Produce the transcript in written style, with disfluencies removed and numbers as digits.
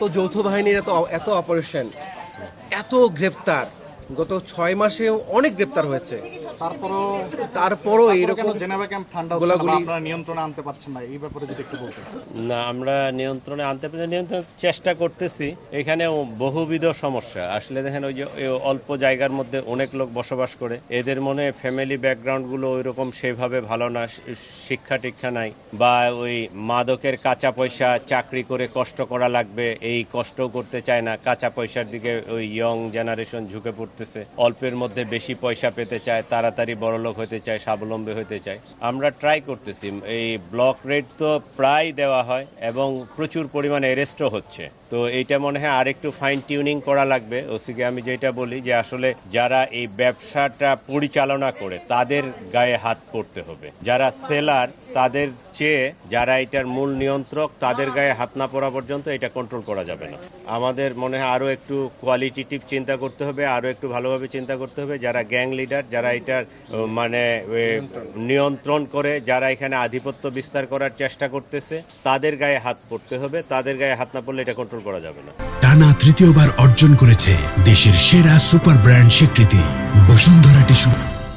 তো যৌথ বাহিনীর এত এত অপারেশন, এত গ্রেপ্তার, গত ৬ মাসে অনেক গ্রেপ্তার হয়েছে। তারপরও এরকম জেনেভা ক্যাম্প ঠান্ডা হচ্ছে না, গোলাগুলি আপনারা নিয়ন্ত্রণে আনতে পারছেন না, এই ব্যাপারে যদি একটু বলতেন। না, আমরা নিয়ন্ত্রণে আনতে পারি, নিয়ন্ত্রণের চেষ্টা করতেছি। এখানে বহুবিধ সমস্যা আসলে দেখেন, ওই যে অল্প জায়গার মধ্যে অনেক লোক বসবাস করে, এদের মনে ফ্যামিলি ব্যাকগ্রাউন্ডগুলো ওই রকম সেভাবে ভালো না, শিক্ষা টিক্ষা নাই, বা ওই মাদকের কাঁচা পয়সা চাকরি করে কষ্ট করা লাগবে এই কষ্টও করতে চায় না। কাঁচা পয়সার দিকে ওই ইয়ং জেনারেশন ঝুঁকে পড়তেছে, অল্পের মধ্যে বেশি পয়সা পেতে চায়, তাড়াতাড়ি বড়লোক হতে চায়, স্বাবলম্বী হতে চায়। আমরা ট্রাই করতেছি, এই ব্লক রেট তো প্রায় দেওয়া হয় এবং প্রচুর পরিমাণে অ্যারেস্টও হচ্ছে। তো এইটা মনে হয় আরেকটু ফাইন টিউনিং করা লাগবে। ওসিকে আমি যেটা বলি যে আসলে যারা এই ব্যবসাটা পরিচালনা করে তাদের গায়ে হাত পড়তে হবে, যারা সেলার তাদের চেয়ে যারা এটার মূল নিয়ন্ত্রক তাদের গায়ে হাত না পড়া পর্যন্ত এটা কন্ট্রোল করা যাবে না। আমাদের মনে হয় আরও একটু কোয়ালিটেটিভ চিন্তা করতে হবে, আরও একটু ভালোভাবে চিন্তা করতে হবে। যারা গ্যাং লিডার, যারা এটার মানে নিয়ন্ত্রণ করে, যারা এখানে আধিপত্য বিস্তার করার চেষ্টা করতেছে, তাদের গায়ে হাত পড়তে হবে। তাদের গায়ে হাত না পড়লে এটা কন্ট্রোল করা যাবে না। টানা তৃতীয়বার অর্জন করেছে দেশের সেরা সুপার ব্র্যান্ড স্বীকৃতি বসুন্ধরা টিস্যু।